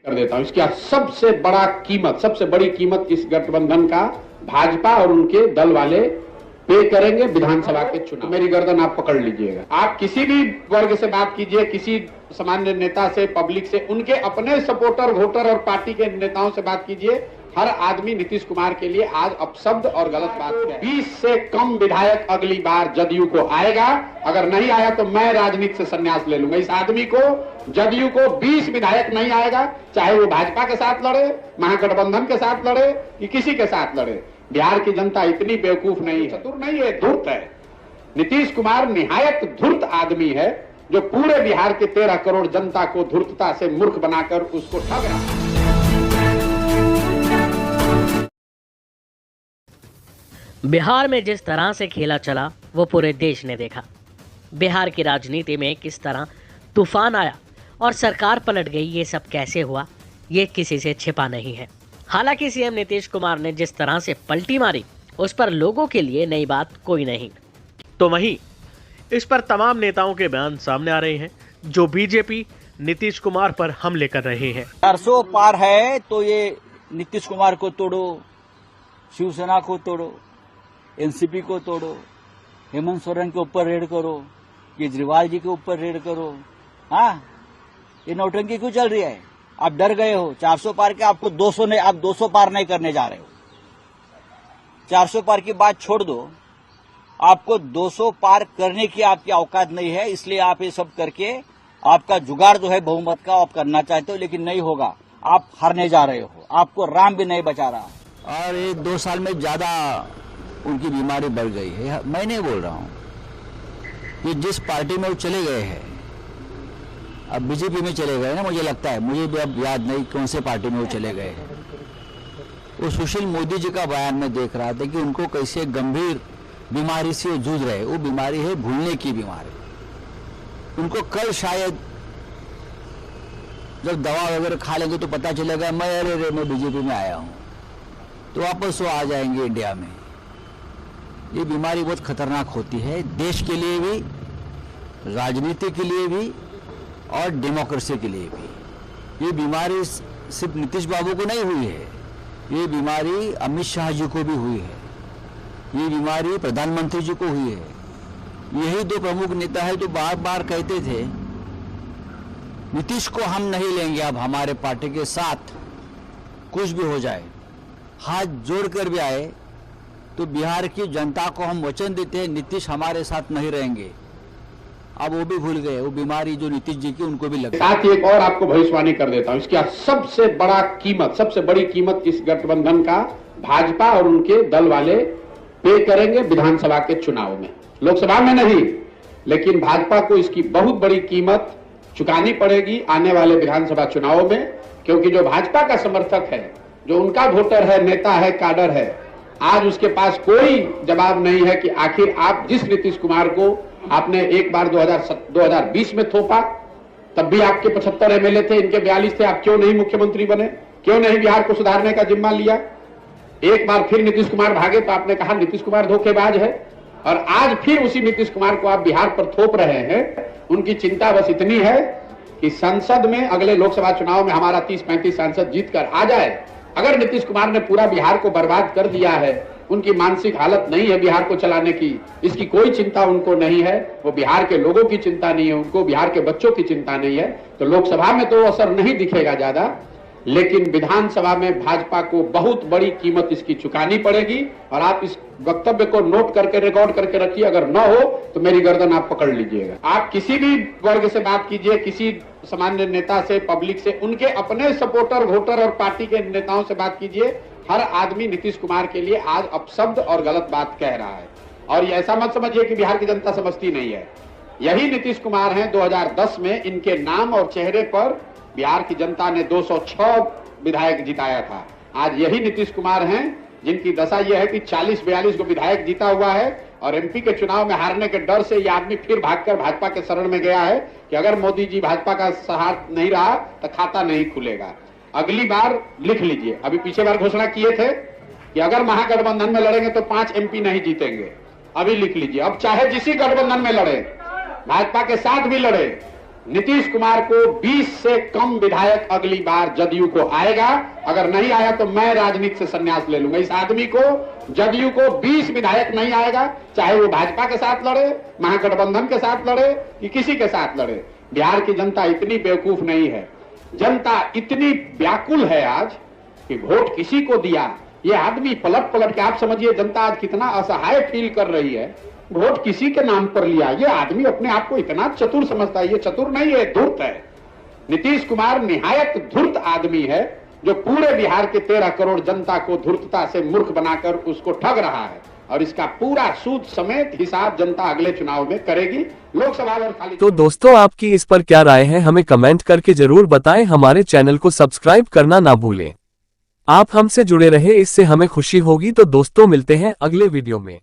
कर देता हूं। इसकी सबसे बड़ी कीमत इस गठबंधन का भाजपा और उनके दल वाले पे करेंगे विधानसभा के चुनाव। मेरी गर्दन आप पकड़ लीजिएगा। आप किसी भी वर्ग से बात कीजिए, किसी सामान्य नेता से, पब्लिक से, उनके अपने सपोर्टर, वोटर और पार्टी के नेताओं से बात कीजिए, हर आदमी नीतीश कुमार के लिए आज अपशब्द और गलत बात है। 20 से कम विधायक अगली बार जदयू को आएगा। अगर नहीं आया तो मैं राजनीति से संन्यास ले लूंगा। इस आदमी को, जदयू को 20 विधायक नहीं आएगा, चाहे वो भाजपा के साथ लड़े, महागठबंधन के साथ लड़े कि किसी के साथ लड़े। बिहार की जनता इतनी बेवकूफ नहीं है, चतुर नहीं है, धूर्त है। नीतीश कुमार निहायत धूर्त आदमी है, जो पूरे बिहार के 13 करोड़ जनता को धूर्तता से मूर्ख बनाकर उसको ठग रहा है। बिहार में जिस तरह से खेला चला वो पूरे देश ने देखा। बिहार की राजनीति में किस तरह तूफान आया और सरकार पलट गई, ये सब कैसे हुआ, ये किसी से छिपा नहीं है। हालांकि सीएम नीतीश कुमार ने जिस तरह से पलटी मारी, उस पर लोगों के लिए नई बात कोई नहीं। तो वहीं इस पर तमाम नेताओं के बयान सामने आ रहे हैं, जो बीजेपी नीतीश कुमार पर हमले कर रहे हैं। 400 पार है तो ये नीतीश कुमार को तोड़ो, शिवसेना को तोड़ो, एनसीपी को तोड़ो, हेमंत सोरेन के ऊपर रेड करो, केजरीवाल जी के ऊपर रेड करो। हाँ, ये नौटंकी क्यों चल रही है? आप डर गए हो 400 पार के, आपको 200 नहीं, आप 200 पार नहीं करने जा रहे हो। 400 पार की बात छोड़ दो, आपको 200 पार करने की आपकी औकात नहीं है, इसलिए आप ये सब करके आपका जुगाड़ जो है बहुमत का आप करना चाहते हो, लेकिन नहीं होगा। आप हारने जा रहे हो, आपको राम भी नहीं बचा रहा। और ये 2 साल में ज्यादा उनकी बीमारी बढ़ गई है। मैं नहीं बोल रहा हूं कि जिस पार्टी में वो चले गए हैं, अब बीजेपी में चले गए ना, मुझे लगता है, मुझे भी अब याद नहीं कौन से पार्टी में वो चले गए। वो सुशील मोदी जी का बयान में देख रहा था कि उनको कैसे गंभीर बीमारी से जूझ रहे। वो बीमारी है भूलने की बीमारी। उनको कल शायद जब दवा वगैरह खा लेंगे तो पता चलेगा मैं बीजेपी में आया हूं, तो वापस वो आ जाएंगे इंडिया में। ये बीमारी बहुत खतरनाक होती है, देश के लिए भी, राजनीति के लिए भी और डेमोक्रेसी के लिए भी। ये बीमारी सिर्फ नीतीश बाबू को नहीं हुई है, ये बीमारी अमित शाह जी को भी हुई है, ये बीमारी प्रधानमंत्री जी को हुई है। यही 2 प्रमुख नेता है जो बार बार कहते थे नीतीश को हम नहीं लेंगे, अब हमारे पार्टी के साथ कुछ भी हो जाए, हाथ जोड़कर भी आए तो बिहार की जनता को हम वचन देते हैं नीतीश हमारे साथ नहीं रहेंगे। अब वो भी भूल गए, वो बीमारी जो नीतीश जी की उनको भी लगी। साथ ही एक और आपको भविष्यवाणी कर देता हूं। इसकी सबसे बड़ी कीमत इस गठबंधन का भाजपा और उनके दल वाले पे करेंगे विधानसभा के चुनाव में। लोकसभा में नहीं, लेकिन भाजपा को इसकी बहुत बड़ी कीमत चुकानी पड़ेगी आने वाले विधानसभा चुनाव में, क्योंकि जो भाजपा का समर्थक है, जो उनका वोटर है, नेता है, काडर है, आज उसके पास कोई जवाब नहीं है कि आखिर आप जिस नीतीश कुमार को आपने एक बार 2020 में थोपा, तब भी आपके 75 एमएलए थे, इनके 42 थे, आप क्यों नहीं मुख्यमंत्री बने? क्यों नहीं बिहार को सुधारने का जिम्मा लिया? एक बार फिर नीतीश कुमार भागे तो आपने कहा नीतीश कुमार धोखेबाज है, और आज फिर उसी नीतीश कुमार को आप बिहार पर थोप रहे हैं। उनकी चिंता बस इतनी है कि संसद में अगले लोकसभा चुनाव में हमारा 30-35 सांसद जीत कर आ जाए। अगर नीतीश कुमार ने पूरा बिहार को बर्बाद कर दिया है, उनकी मानसिक हालत नहीं है बिहार को चलाने की, इसकी कोई चिंता उनको नहीं है, वो बिहार के लोगों की चिंता नहीं है, उनको बिहार के बच्चों की चिंता नहीं है, तो लोकसभा में तो असर नहीं दिखेगा ज्यादा, लेकिन विधानसभा में भाजपा को बहुत बड़ी कीमत इसकी चुकानी पड़ेगी। और आप इस वक्तव्य को नोट करके, रिकॉर्ड करके रखिए, अगर न हो तो मेरी गर्दन आप पकड़ लीजिएगा। आप किसी भी वर्ग से बात कीजिए, किसी सामान्य नेता से, पब्लिक से, उनके अपने सपोर्टर, वोटर और पार्टी के नेताओं से बात कीजिए, हर आदमी नीतीश कुमार के लिए आज अपशब्द और गलत बात कह रहा है। और ये ऐसा मत समझिए कि बिहार की जनता समझती नहीं है। यही नीतीश कुमार हैं, 2010 में इनके नाम और चेहरे पर बिहार की जनता ने 206 विधायक जिताया था। आज यही नीतीश कुमार हैं जिनकी दशा यह है कि 40-42 को विधायक जीता हुआ है, और एमपी के चुनाव में हारने के डर से यह आदमी फिर भागकर भाजपा के शरण में गया है कि अगर मोदी जी भाजपा का साथ नहीं रहा तो खाता नहीं खुलेगा। अगली बार लिख लीजिए, अभी पीछे बार घोषणा किए थे कि अगर महागठबंधन में लड़ेंगे तो 5 एमपी नहीं जीतेंगे। अभी लिख लीजिए, अब चाहे जिसी गठबंधन में लड़े, भाजपा के साथ भी लड़े, नीतीश कुमार को 20 से कम विधायक अगली बार जदयू को आएगा। अगर नहीं आया तो मैं राजनीति से संन्यास ले लूंगा। इस आदमी को, जदयू को 20 विधायक नहीं आएगा, चाहे वो भाजपा के साथ लड़े, महागठबंधन के साथ लड़े कि किसी के साथ लड़े। बिहार की जनता इतनी बेवकूफ नहीं है, जनता इतनी व्याकुल है आज कि वोट किसी को दिया। ये आदमी पलट पलट के, आप समझिए जनता आज कितना असहाय फील कर रही है, वोट किसी के नाम पर लिया। ये आदमी अपने आप को इतना चतुर समझता है। ये चतुर नहीं है, धूर्त है। नीतीश कुमार निहायत धूर्त आदमी है, जो पूरे बिहार के 13 करोड़ जनता को धूर्तता से मूर्ख बनाकर उसको ठग रहा है। और इसका पूरा सूद समेत हिसाब जनता अगले चुनाव में करेगी। लोकसभा और खाली। तो दोस्तों, आपकी इस पर क्या राय है, हमें कमेंट करके जरूर बताएं। हमारे चैनल को सब्सक्राइब करना ना भूलें। आप हमसे जुड़े रहे, इससे हमें खुशी होगी। तो दोस्तों, मिलते हैं अगले वीडियो में।